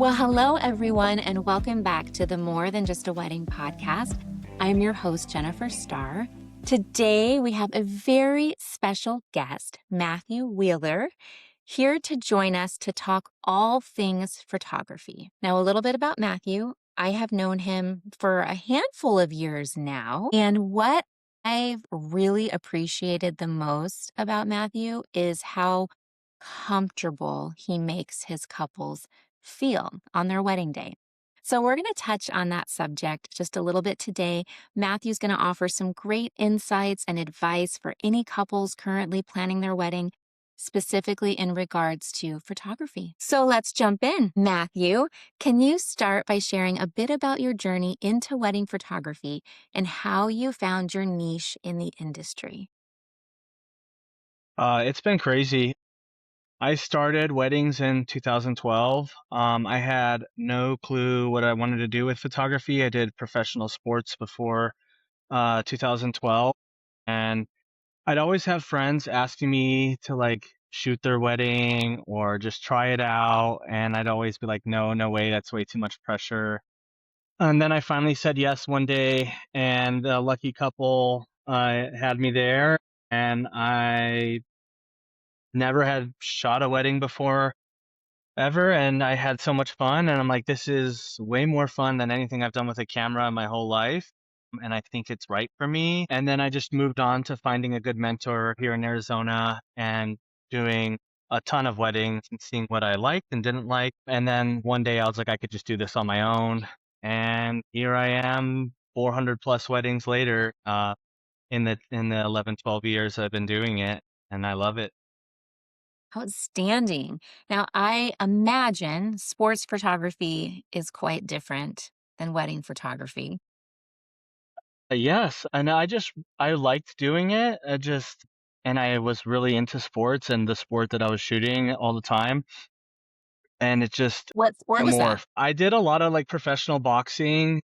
Well, hello, everyone, and welcome back to the More Than Just a Wedding podcast. I'm your host, Jennifer Starr. Today, we have a very special guest, Matthew Wheeler, here to join us to talk all things photography. Now, a little bit about Matthew. I have known him for a handful of years now, and what I've really appreciated the most about Matthew is how comfortable he makes his couples feel on their wedding day. So, we're going to touch on that subject just a little bit today. Matthew's going to offer some great insights and advice for any couples currently planning their wedding, specifically in regards to photography. So, let's jump in. Matthew, can you start by sharing a bit about your journey into wedding photography and how you found your niche in the industry? It's been crazy. I started weddings in 2012. I had no clue what I wanted to do with photography. I did professional sports before 2012, and I'd always have friends asking me to like shoot their wedding or just try it out, and I'd always be like, no, no way, that's way too much pressure. And then I finally said yes one day, and a lucky couple had me there, and I never had shot a wedding before ever, and I had so much fun, and I'm like, this is way more fun than anything I've done with a camera in my whole life, and I think it's right for me. And then I just moved on to finding a good mentor here in Arizona and doing a ton of weddings and seeing what I liked and didn't like. And then one day I was like, I could just do this on my own. And here I am 400 plus weddings later, in the 11, 12 years I've been doing it, and I love it. Outstanding. Now, I imagine sports photography is quite different than wedding photography. Yes, and I liked doing it. And I was really into sports and the sport that I was shooting all the time, and it just What sport was that? morphed. I did a lot of like professional boxing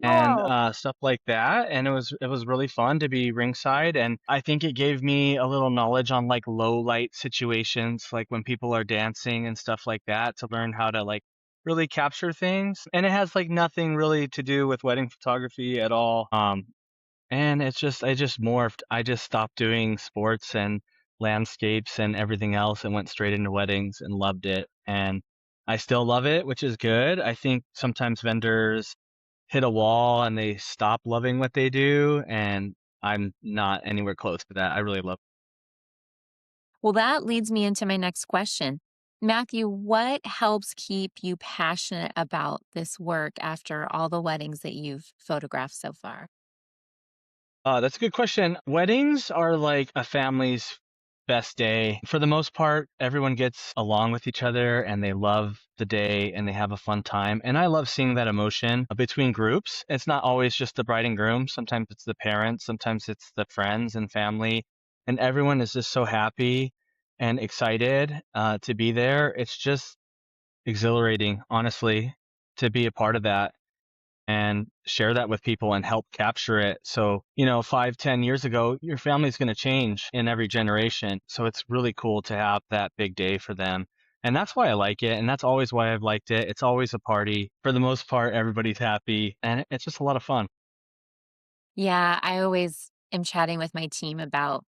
and Whoa. stuff like that, and it was really fun to be ringside, and I think it gave me a little knowledge on like low light situations, like when people are dancing and stuff like that, to learn how to like really capture things. And it has like nothing really to do with wedding photography at all. And I just morphed. I just stopped doing sports and landscapes and everything else and went straight into weddings and loved it. And I still love it, which is good. I think sometimes vendors hit a wall and they stop loving what they do, and I'm not anywhere close to that. I really love. Well, that leads me into my next question. Matthew, what helps keep you passionate about this work after all the weddings that you've photographed so far? That's a good question. Weddings are like a family's best day. For the most part, everyone gets along with each other and they love the day and they have a fun time. And I love seeing that emotion between groups. It's not always just the bride and groom. Sometimes it's the parents, sometimes it's the friends and family. And everyone is just so happy and excited to be there. It's just exhilarating, honestly, to be a part of that and share that with people and help capture it. So, 5, 10 years ago, your family's going to change in every generation. So it's really cool to have that big day for them. And that's why I like it. And that's always why I've liked it. It's always a party. For the most part, everybody's happy and it's just a lot of fun. Yeah, I always am chatting with my team about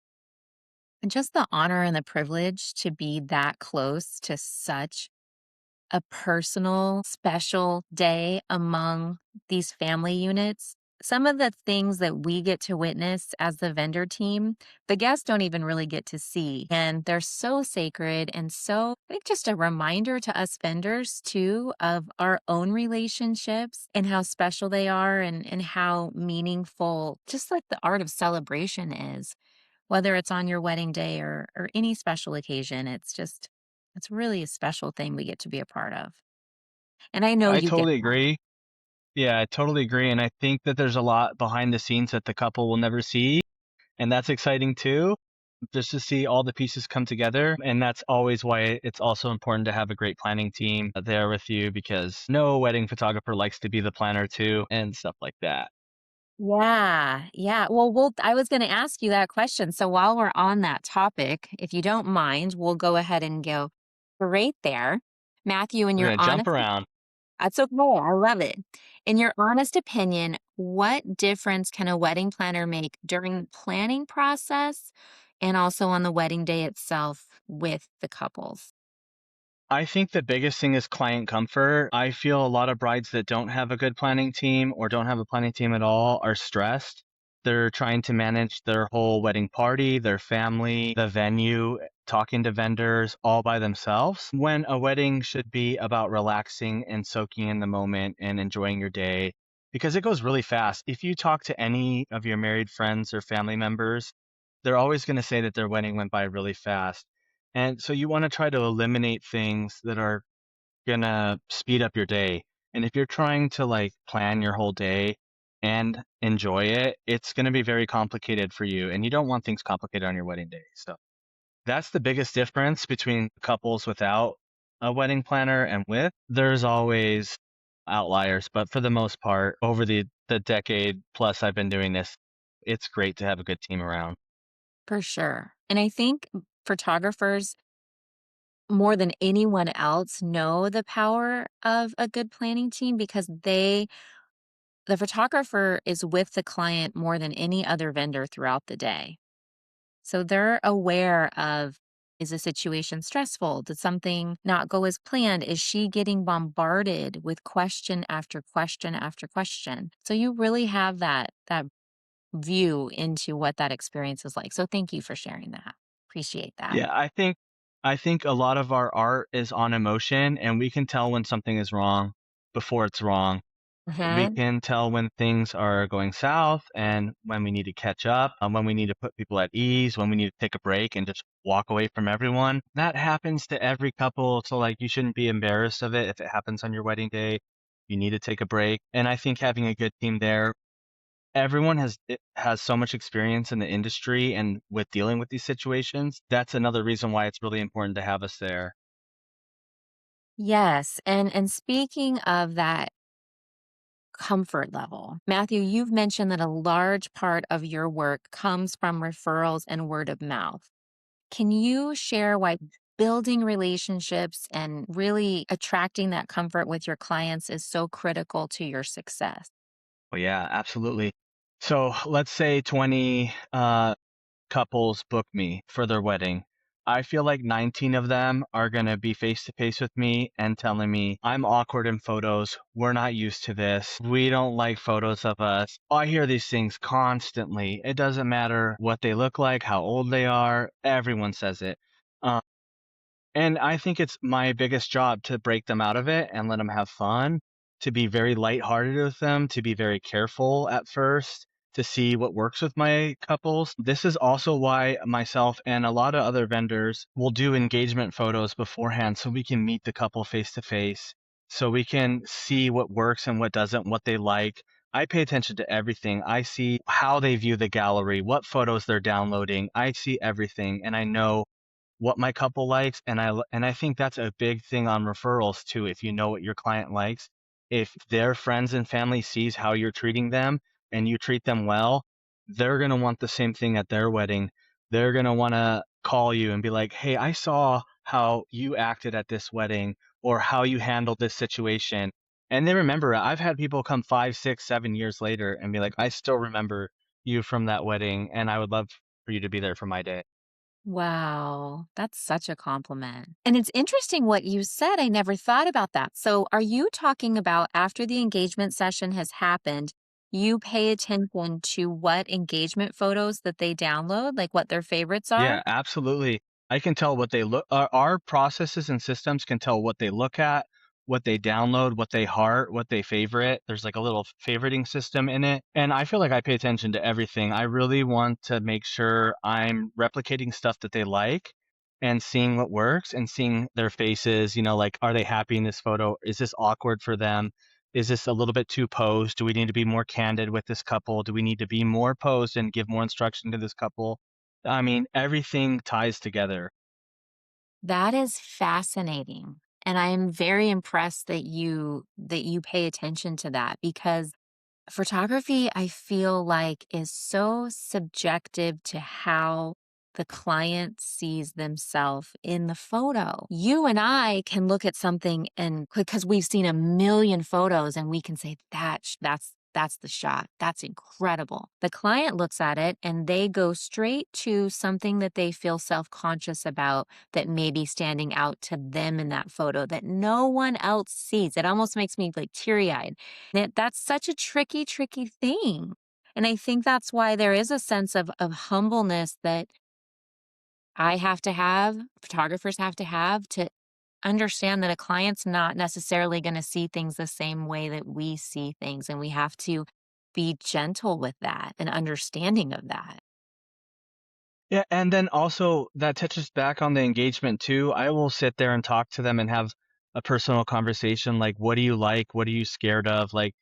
just the honor and the privilege to be that close to such a personal, special day among these family units. Some of the things that we get to witness as the vendor team, the guests don't even really get to see. And they're so sacred and so, I think, just a reminder to us vendors too of our own relationships and how special they are and how meaningful just like the art of celebration is, whether it's on your wedding day or any special occasion. It's really a special thing we get to be a part of. And I know I you get totally that. agree. Yeah, I totally agree. And I think that there's a lot behind the scenes that the couple will never see. And that's exciting too, just to see all the pieces come together. And that's always why it's also important to have a great planning team there with you, because no wedding photographer likes to be the planner too and stuff like that. Yeah, yeah. Well, I was going to ask you that question. So while we're on that topic, if you don't mind, we'll go ahead and go right there. Matthew, in We're your gonna jump honest, around. That's okay. I love it. In your honest opinion, what difference can a wedding planner make during the planning process and also on the wedding day itself with the couples? I think the biggest thing is client comfort. I feel a lot of brides that don't have a good planning team or don't have a planning team at all are stressed. They're trying to manage their whole wedding party, their family, the venue, talking to vendors all by themselves. When a wedding should be about relaxing and soaking in the moment and enjoying your day because it goes really fast. If you talk to any of your married friends or family members, they're always going to say that their wedding went by really fast. And so you want to try to eliminate things that are going to speed up your day. And if you're trying to like plan your whole day and enjoy it, it's going to be very complicated for you. And you don't want things complicated on your wedding day. So that's the biggest difference between couples without a wedding planner and with. There's always outliers, but for the most part, over the decade plus I've been doing this, it's great to have a good team around. For sure. And I think photographers, more than anyone else, know the power of a good planning team because the photographer is with the client more than any other vendor throughout the day. So they're aware of, is the situation stressful? Did something not go as planned? Is she getting bombarded with question after question after question? So you really have that view into what that experience is like. So thank you for sharing that. Appreciate that. Yeah, I think a lot of our art is on emotion, and we can tell when something is wrong before it's wrong. We Mhm. can tell when things are going south and when we need to catch up, when we need to put people at ease, when we need to take a break and just walk away from everyone. That happens to every couple, so like you shouldn't be embarrassed of it if it happens on your wedding day. You need to take a break, and I think having a good team there, everyone has so much experience in the industry and with dealing with these situations. That's another reason why it's really important to have us there. Yes, and speaking of that comfort level, Matthew, you've mentioned that a large part of your work comes from referrals and word of mouth. Can you share why building relationships and really attracting that comfort with your clients is so critical to your success? Well, yeah, absolutely. So let's say 20 couples book me for their wedding. I feel like 19 of them are going to be face to face with me and telling me, I'm awkward in photos. We're not used to this. We don't like photos of us. I hear these things constantly. It doesn't matter what they look like, how old they are. Everyone says it. Um, and I think it's my biggest job to break them out of it and let them have fun, to be very lighthearted with them, to be very careful at first, to see what works with my couples. This is also why myself and a lot of other vendors will do engagement photos beforehand so we can meet the couple face to face, so we can see what works and what doesn't, what they like. I pay attention to everything. I see how they view the gallery, what photos they're downloading. I see everything and I know what my couple likes, and I think that's a big thing on referrals too. If you know what your client likes, if their friends and family sees how you're treating them and you treat them well, they're going to want the same thing at their wedding. They're going to want to call you and be like, "Hey, I saw how you acted at this wedding or how you handled this situation." And they remember it. I've had people come 5, 6, 7 years later and be like, "I still remember you from that wedding, and I would love for you to be there for my day." Wow, that's such a compliment. And it's interesting what you said. I never thought about that. So, are you talking about after the engagement session has happened, you pay attention to what engagement photos that they download, like what their favorites are? Yeah, absolutely. I can tell what they look our processes and systems can tell what they look at, what they download, what they heart, what they favorite. There's like a little favoriting system in it. And I feel like I pay attention to everything. I really want to make sure I'm replicating stuff that they like and seeing what works and seeing their faces, like, are they happy in this photo? Is this awkward for them? Is this a little bit too posed? Do we need to be more candid with this couple? Do we need to be more posed and give more instruction to this couple? I mean, everything ties together. That is fascinating. And I am very impressed that you pay attention to that because photography I feel like is so subjective to how the client sees themselves in the photo. You and I can look at something and because we've seen a million photos and we can say that's the shot. That's incredible. The client looks at it and they go straight to something that they feel self-conscious about that may be standing out to them in that photo that no one else sees. It almost makes me like teary-eyed. That's such a tricky, tricky thing. And I think that's why there is a sense of humbleness that I have to have, photographers have to understand that a client's not necessarily going to see things the same way that we see things. And we have to be gentle with that and understanding of that. Yeah, and then also that touches back on the engagement too. I will sit there and talk to them and have a personal conversation like, what do you like? What are you scared of? Like,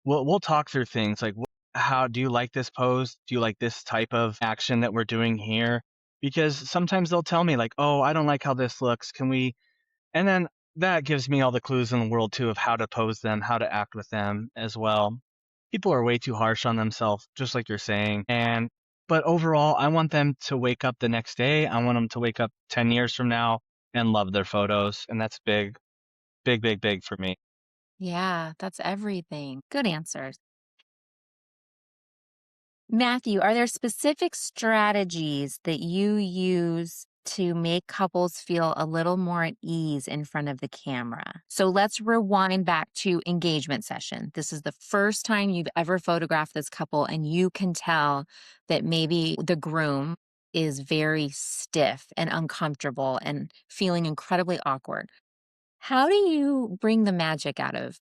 we'll talk through things like, how do you like this pose? Do you like this type of action that we're doing here? Because sometimes they'll tell me like, oh, I don't like how this looks. Can we And then that gives me all the clues in the world too of how to pose them, how to act with them as well. People are way too harsh on themselves, just like you're saying. But overall, I want them to wake up the next day. I want them to wake up 10 years from now and love their photos. And that's big, big, big, big for me. Yeah, that's everything. Good answers. Matthew, are there specific strategies that you use to make couples feel a little more at ease in front of the camera? So let's rewind back to engagement session. This is the first time you've ever photographed this couple, and you can tell that maybe the groom is very stiff and uncomfortable and feeling incredibly awkward. How do you bring the magic out of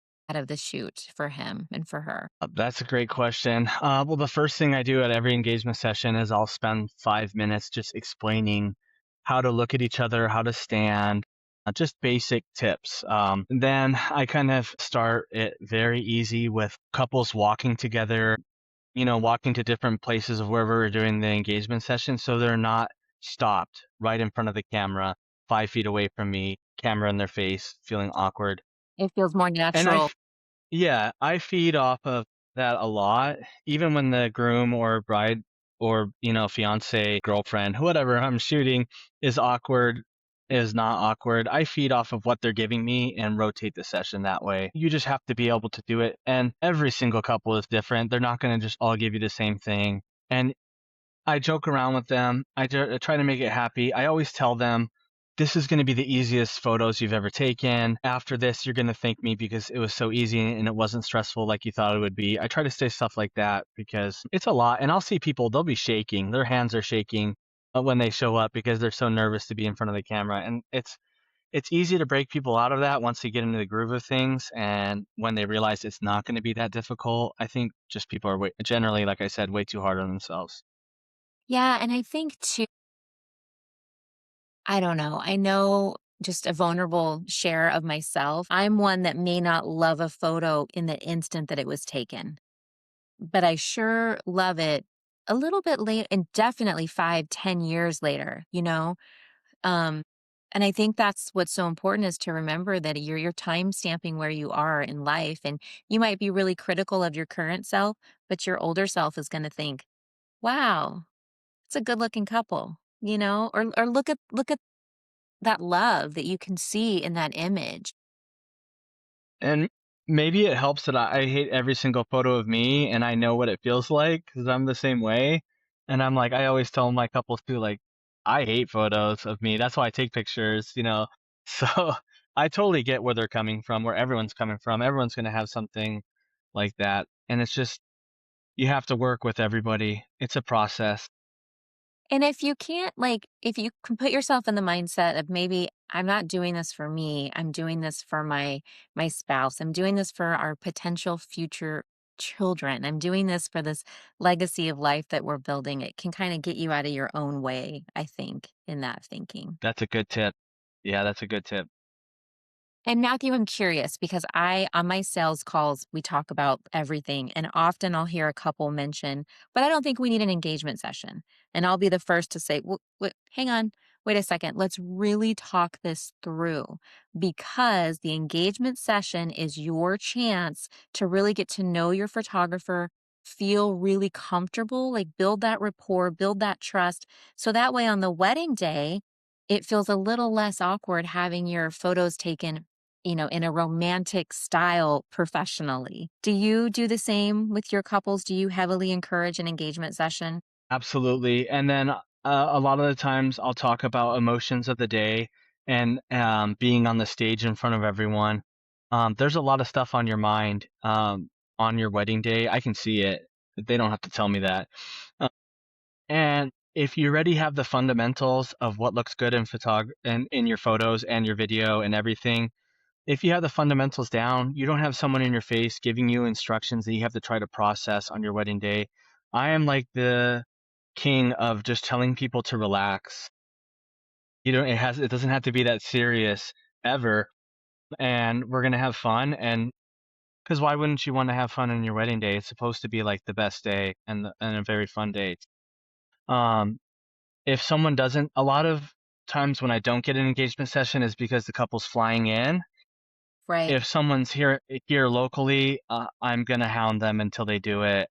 the shoot for him and for her? That's a great question. Well, the first thing I do at every engagement session is I'll spend 5 minutes just explaining how to look at each other, how to stand, just basic tips. Then I kind of start it very easy with couples walking together, walking to different places of wherever we're doing the engagement session. So they're not stopped right in front of the camera, 5 feet away from me, camera in their face, feeling awkward. It feels more And natural. yeah, I feed off of that a lot, even when the groom or bride or, fiance, girlfriend, whatever I'm shooting is awkward, is not awkward. I feed off of what they're giving me and rotate the session that way. You just have to be able to do it. And every single couple is different. They're not going to just all give you the same thing. And I joke around with them. I try to make it happy. I always tell them, this is going to be the easiest photos you've ever taken. After this, you're going to thank me because it was so easy and it wasn't stressful like you thought it would be. I try to say stuff like that because it's a lot. And I'll see people, they'll be shaking. Their hands are shaking when they show up because they're so nervous to be in front of the camera. And it's easy to break people out of that once they get into the groove of things. And when they realize it's not going to be that difficult, I think just people are generally, like I said, way too hard on themselves. Yeah, and I think too, I don't know. I know just a vulnerable share of myself. I'm one that may not love a photo in the instant that it was taken, but I sure love it a little bit late and definitely 5, 10 years later, you know? Um, and I think that's what's so important is to remember that you're time stamping where you are in life. And you might be really critical of your current self, but your older self is going to think, wow, it's a good looking couple, or look at that love that you can see in that image. And maybe it helps that I hate every single photo of me and I know what it feels like because I'm the same way. And I'm like, I always tell my couples too, like, I hate photos of me. That's why I take pictures. So I totally get where they're coming from, where everyone's coming from. Everyone's going to have something like that. And it's just, you have to work with everybody. It's a process. And if you can't, like, if you can put yourself in the mindset of maybe I'm not doing this for me, I'm doing this for my spouse, I'm doing this for our potential future children, I'm doing this for this legacy of life that we're building, it can kind of get you out of your own way, I think, in that thinking. That's a good tip. Yeah, that's a good tip. And Matthew, I'm curious because on my sales calls, we talk about everything. And often I'll hear a couple mention, but I don't think we need an engagement session. And I'll be the first to say, hang on, wait a second. Let's really talk this through because the engagement session is your chance to really get to know your photographer feel really comfortable, like build that rapport, build that trust. So that way on the wedding day, it feels a little less awkward having your photos taken, in a romantic style professionally. Do you do the same with your couples? Do you heavily encourage an engagement session? Absolutely. And then a lot of the times I'll talk about emotions of the day and being on the stage in front of everyone. There's a lot of stuff on your mind on your wedding day. I can see it. They don't have to tell me that. And if you already have the fundamentals of what looks good in your photos and your video and everything, if you have the fundamentals down, you don't have someone in your face giving you instructions that you have to try to process on your wedding day. I am like the king of just telling people to relax. It doesn't have to be that serious ever, and we're gonna have fun. And because why wouldn't you want to have fun on your wedding day? It's supposed to be like the best day and a very fun day. Um, if someone doesn't, a lot of times when I don't get an engagement session is because the couple's flying in. Right. If someone's here locally, I'm gonna hound them until they do it,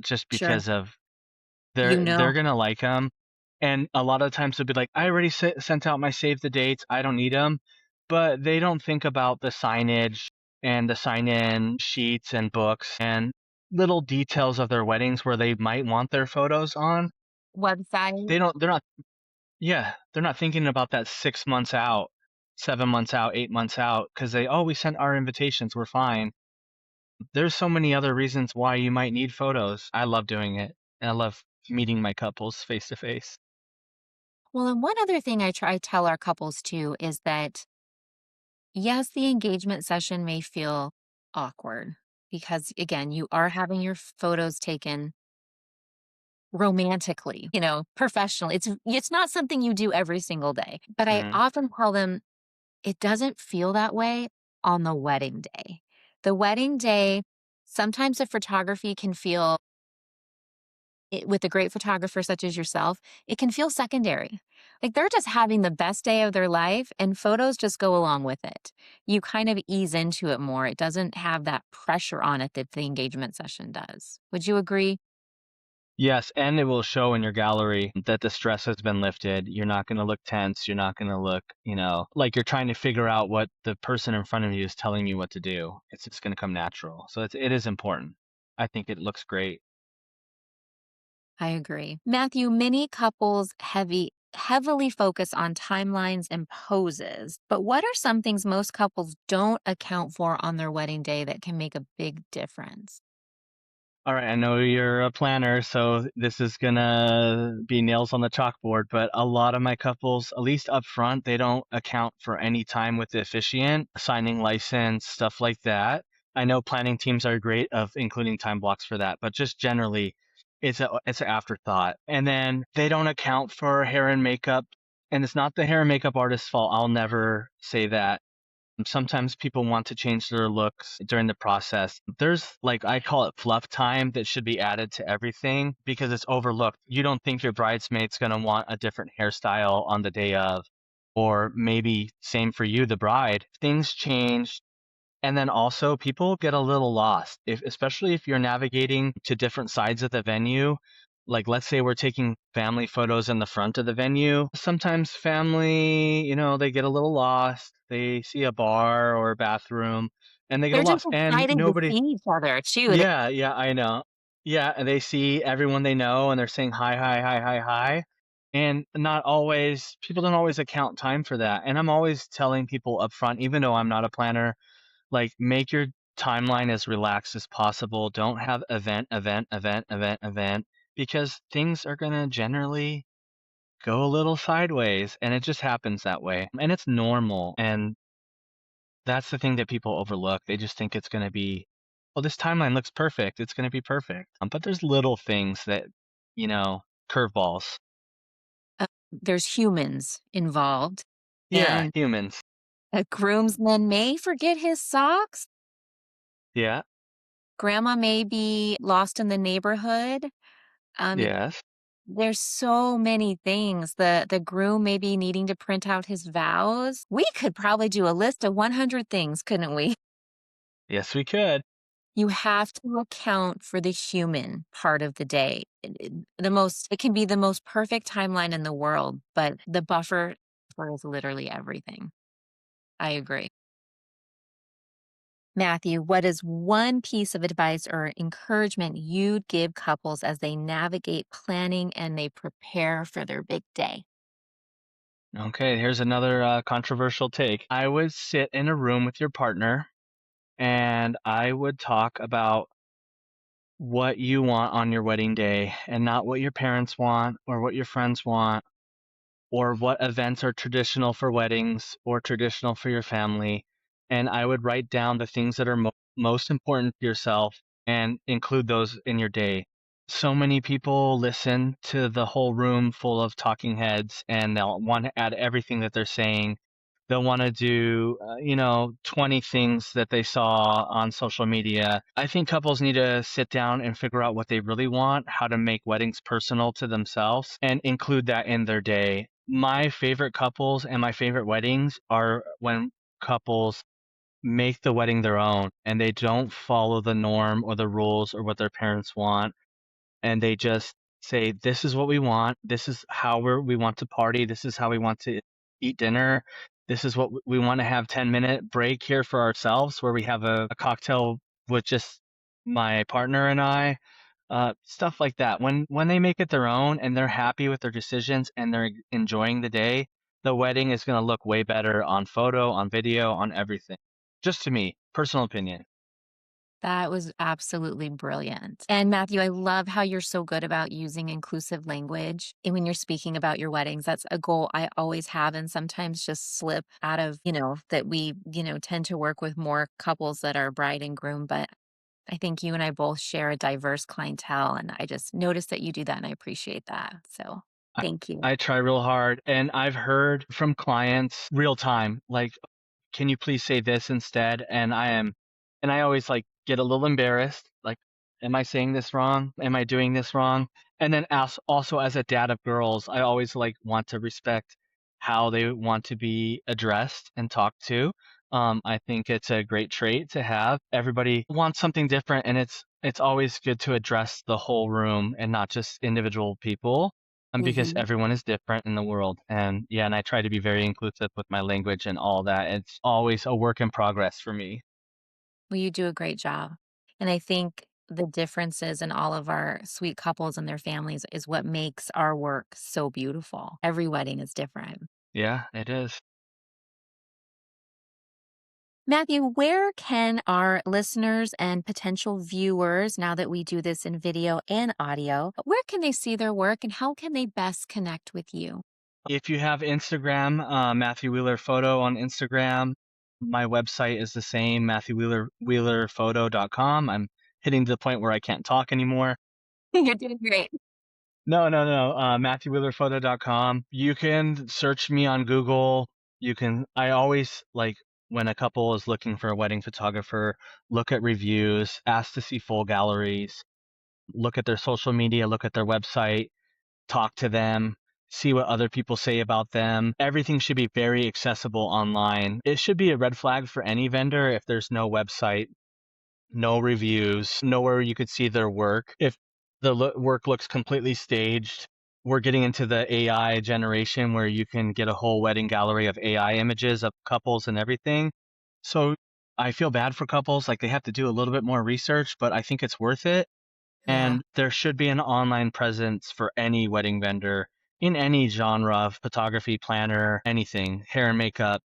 just Sure. because of You they're know. gonna like them. And a lot of times they'll be like, I already sent out my save the dates. I don't need them. But they don't think about the signage and the sign in sheets and books and little details of their weddings where they might want their photos on. Website. They're not, yeah, they're not thinking about that 6 months out, 7 months out, 8 months out, because we sent our invitations. We're fine. There's so many other reasons why you might need photos. I love doing it. And I love meeting my couples face to face. Well, and one other thing I try to tell our couples too is that yes, the engagement session may feel awkward because again, you are having your photos taken romantically, professionally. It's not something you do every single day. But I Mhm. often tell them it doesn't feel that way on the wedding day. The wedding day, sometimes the photography can feel with a great photographer such as yourself, it can feel secondary. Like they're just having the best day of their life and photos just go along with it. You kind of ease into it more. It doesn't have that pressure on it that the engagement session does. Would you agree? Yes, and it will show in your gallery that the stress has been lifted. You're not going to look tense. You're not going to look, like you're trying to figure out what the person in front of you is telling you what to do. It's just going to come natural. So it is important. I think it looks great. I agree. Matthew, many couples heavily focus on timelines and poses, but what are some things most couples don't account for on their wedding day that can make a big difference? All right, I know you're a planner, so this is gonna be nails on the chalkboard, but a lot of my couples, at least up front, they don't account for any time with the officiant, signing license, stuff like that. I know planning teams are great of including time blocks for that, but just generally, it's an afterthought. And then they don't account for hair and makeup, and it's not the hair and makeup artist's fault. I'll never say that. Sometimes people want to change their looks during the process. There's like I call it fluff time that should be added to everything because it's overlooked. You don't think your bridesmaid's going to want a different hairstyle on the day of, or maybe same for you, the bride. Things change, and then also people get a little lost, especially if you're navigating to different sides of the venue. Like let's say we're taking family photos in the front of the venue. Sometimes family, they get a little lost. They see a bar or a bathroom and they get They're just lost. And excited to nobody, see each other too. yeah, yeah, I know. Yeah, and they see everyone they know and they're saying hi, hi, hi, hi, hi. And not always, people don't always account time for that. And I'm always telling people up front, even though I'm not a planner, like, make your timeline as relaxed as possible. Don't have event, event, event, event, event, because things are gonna generally go a little sideways, and it just happens that way. And it's normal. And that's the thing that people overlook. They just think it's gonna be, oh, this timeline looks perfect. It's gonna be perfect. But there's little things that, curveballs. There's humans involved, Yeah, and humans. a groomsman may forget his socks. Yeah, Grandma may be lost in the neighborhood. Um, yes. there's so many things. The groom may be needing to print out his vows. We could probably do a list of 100 things, couldn't we? Yes, we could. You have to account for the human part of the day. It can be the most perfect timeline in the world, but the buffer is literally everything. I agree. Matthew, what is one piece of advice or encouragement you'd give couples as they navigate planning and they prepare for their big day? Okay, here's another controversial take. I would sit in a room with your partner and I would talk about what you want on your wedding day and not what your parents want or what your friends want or what events are traditional for weddings or traditional for your family. And I would write down the things that are most important to yourself and include those in your day. So many people listen to the whole room full of talking heads and they'll want to add everything that they're saying. They'll want to do, 20 things that they saw on social media. I think couples need to sit down and figure out what they really want, how to make weddings personal to themselves, and include that in their day. My favorite couples and my favorite weddings are when couples make the wedding their own and they don't follow the norm or the rules or what their parents want, and they just say, "This is what we want. This is how we want to party. This is how we want to eat dinner. This is what we want to have 10-minute break here for ourselves where we have a cocktail with just my partner and I." Stuff like that. When they make it their own and they're happy with their decisions and they're enjoying the day, the wedding is going to look way better on photo, on video, on everything. Just to me, personal opinion. That was absolutely brilliant. And Matthew, I love how you're so good about using inclusive language. And when you're speaking about your weddings, that's a goal I always have and sometimes just slip out of, that we tend to work with more couples that are bride and groom. But I think you and I both share a diverse clientele. And I just noticed that you do that and I appreciate that. So I, thank you. I try real hard, and I've heard from clients real time, like, can you please say this instead? And I always like get a little embarrassed, like, am I saying this wrong? Am I doing this wrong? And then also as a dad of girls, I always like want to respect how they want to be addressed and talked to. I think it's a great trait to have. Everybody wants something different, and it's always good to address the whole room and not just individual people, because Mhm. everyone is different in the world. And yeah, and I try to be very inclusive with my language and all that. It's always a work in progress for me. Well, you do a great job. And I think the differences in all of our sweet couples and their families is what makes our work so beautiful. Every wedding is different. Yeah, it is. Matthew, where can our listeners and potential viewers, now that we do this in video and audio, where can they see their work and how can they best connect with you? If you have Instagram, Matthew Wheeler Photo on Instagram, my website is the same, matthewwheelerphoto.com. I'm hitting to the point where I can't talk anymore. You're doing great. No, no, no. MatthewWheelerPhoto.com. You can search me on Google. I always like when a couple is looking for a wedding photographer, look at reviews, ask to see full galleries, look at their social media, look at their website, talk to them, see what other people say about them. Everything should be very accessible online. It should be a red flag for any vendor if there's no website, no reviews, nowhere you could see their work. If the work looks completely staged, we're getting into the AI generation where you can get a whole wedding gallery of AI images of couples and everything. So I feel bad for couples, like they have to do a little bit more research, but I think it's worth it. Yeah. And there should be an online presence for any wedding vendor in any genre of photography, planner, anything, hair and makeup,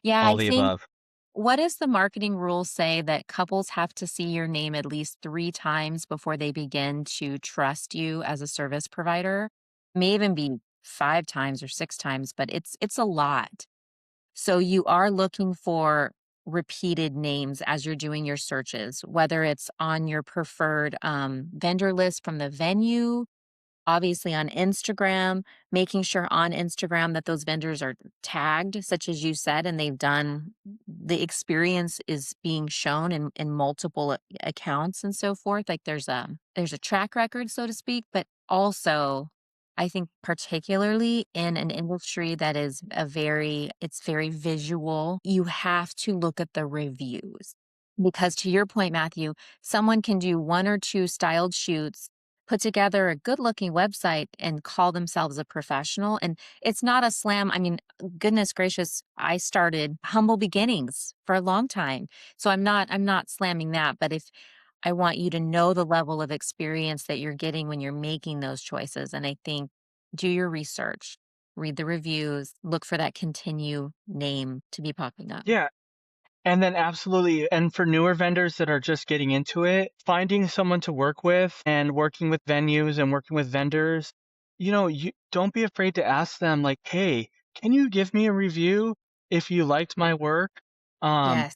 Yeah, all I the think above. what does the marketing rules say that couples have to see your name at least 3 times before they begin to trust you as a service provider? May even be 5 times or 6 times, but it's a lot. So you are looking for repeated names as you're doing your searches, whether it's on your preferred, vendor list from the venue, obviously on Instagram, making sure on Instagram that those vendors are tagged, such as you said, and the experience is being shown in multiple accounts and so forth. Like there's a track record, so to speak, but also I think particularly in an industry that is it's very visual, you have to look at the reviews. Because to your point, Matthew, someone can do one or two styled shoots, put together a good looking website and call themselves a professional. And it's not a slam. I mean, goodness gracious, I started humble beginnings for a long time. So I'm not slamming that. But if I want you to know the level of experience that you're getting when you're making those choices. And I think do your research, read the reviews, look for that continue name to be popping up. Yeah. And then absolutely, and for newer vendors that are just getting into it, finding someone to work with and working with venues and working with vendors, you don't be afraid to ask them like, "Hey, can you give me a review if you liked my work?" Um, Yes,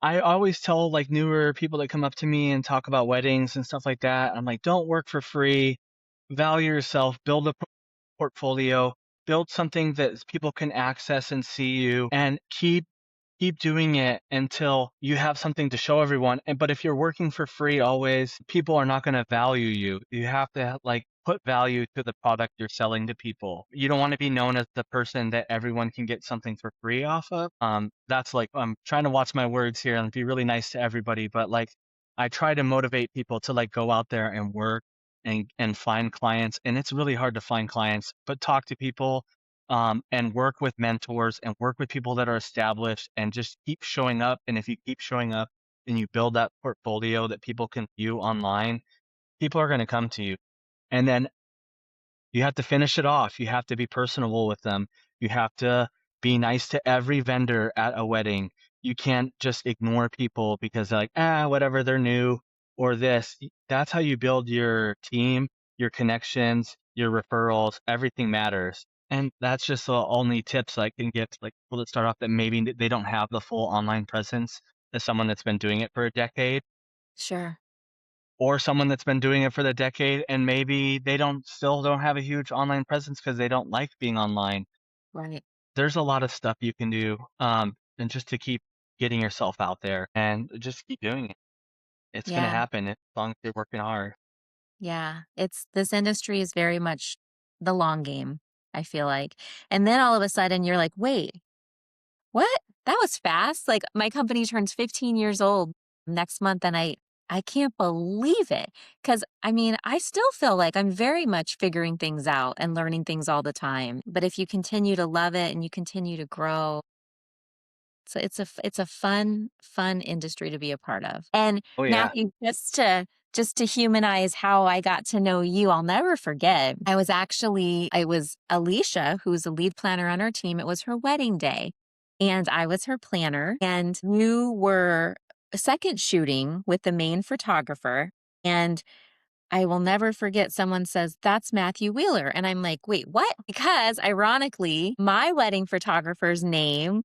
I always tell like newer people that come up to me and talk about weddings and stuff like that, I'm like, "Don't work for free. Value yourself, build a portfolio, build something that people can access and see you, and keep doing it until you have something to show everyone. And but if you're working for free always, people are not going to value you. You have to like put value to the product you're selling to people. You don't want to be known as the person that everyone can get something for free off of. That's like I'm trying to watch my words here and be really nice to everybody, but like I try to motivate people to like go out there and work and find clients. And it's really hard to find clients, but talk to people and work with mentors and work with people that are established and just keep showing up. And if you keep showing up and you build that portfolio that people can view online, people are going to come to you. And then you have to finish it off. You have to be personable with them. You have to be nice to every vendor at a wedding. You can't just ignore people because they're like, whatever, they're new or this. That's how you build your team, your connections, your referrals. Everything matters. And that's just the only tips I can give to like people that start off that maybe they don't have the full online presence as someone that's been doing it for a decade sure. or someone that's been doing it for the decade and maybe they don't have a huge online presence because they don't like being online. Right. There's a lot of stuff you can do, and just to keep getting yourself out there and just keep doing it. It's gonna Yeah. happen as long as you're working hard. Yeah. It's this industry is very much the long game, I feel like. And then all of a sudden you're like, wait, what? That was fast. Like my company turns 15 years old next month and I can't believe it. Cause I mean, I still feel like I'm very much figuring things out and learning things all the time. But if you continue to love it and you continue to grow, so it's a fun industry to be a part of. And Oh yeah. Matthew, just to humanize how I got to know you, I'll never forget. I was Alicia, who's the lead planner on our team. It was her wedding day, and I was her planner. And you were second shooting with the main photographer. And I will never forget someone says, "That's Matthew Wheeler." And I'm like, "Wait, what?" Because ironically, my wedding photographer's name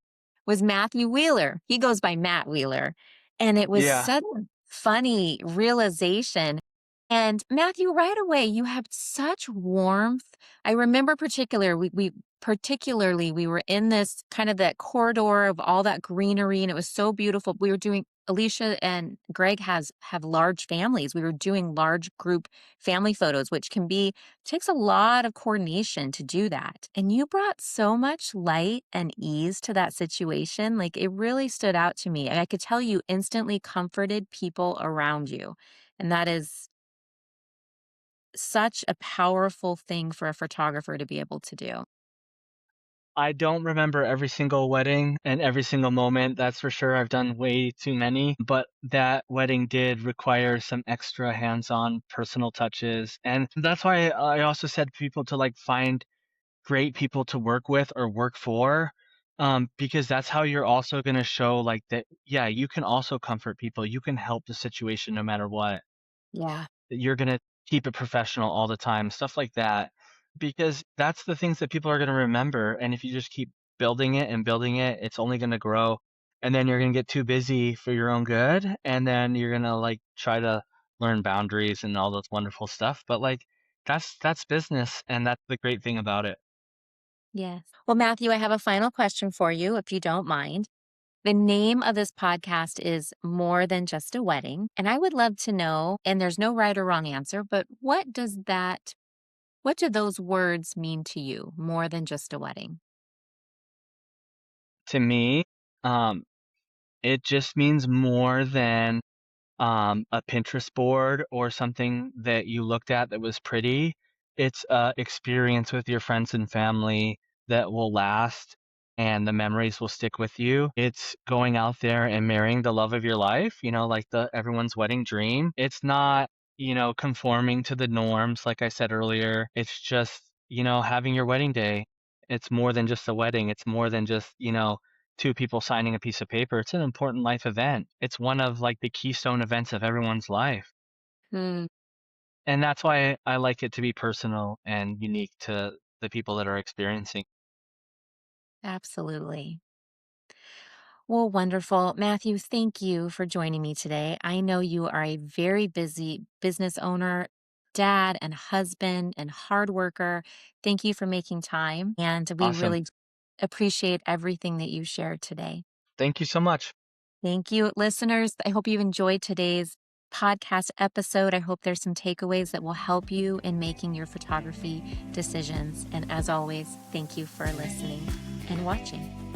was Matthew Wheeler. He goes by Matt Wheeler. And it was Yeah. such a funny realization. And Matthew, right away, you have such warmth. I remember particularly we were in this kind of that corridor of all that greenery and it was so beautiful. We were doing Alicia and Greg have large families. We were doing large group family photos, which takes a lot of coordination to do that. And you brought so much light and ease to that situation. Like it really stood out to me. And I could tell you instantly comforted people around you. And that is such a powerful thing for a photographer to be able to do. I don't remember every single wedding and every single moment, that's for sure. I've done way too many, but that wedding did require some extra hands-on personal touches. And that's why I also said people to like find great people to work with or work for, because that's how you're also going to show like that, yeah, you can also comfort people. You can help the situation no matter what. Yeah. You're going to keep it professional all the time, stuff like that, because that's the things that people are going to remember. And if you just keep building it and building it, it's only going to grow. And then you're going to get too busy for your own good. And then you're going to like try to learn boundaries and all those wonderful stuff. But like, that's business. And that's the great thing about it. Yes. Well, Matthew, I have a final question for you, if you don't mind. The name of this podcast is More Than Just a Wedding. And I would love to know, and there's no right or wrong answer, but what do those words mean to you, more than just a wedding? To me, um, It just means more than a Pinterest board or something that you looked at that was pretty. It's a experience with your friends and family that will last and the memories will stick with you. It's going out there and marrying the love of your life, like the everyone's wedding dream. It's not, conforming to the norms, like I said earlier. It's just, having your wedding day. It's more than just a wedding. It's more than just, two people signing a piece of paper. It's an important life event. It's one of like the keystone events of everyone's life. Mm, And that's why I like it to be personal and unique to the people that are experiencing. absolutely. Well, wonderful. Matthew, thank you for joining me today. I know you are a very busy business owner, dad, and husband, and hard worker. Thank you for making time. And we Awesome. really appreciate everything that you shared today. Thank you so much. Thank you, listeners. I hope you've enjoyed today's podcast episode. I hope there's some takeaways that will help you in making your photography decisions. And as always, thank you for listening and watching.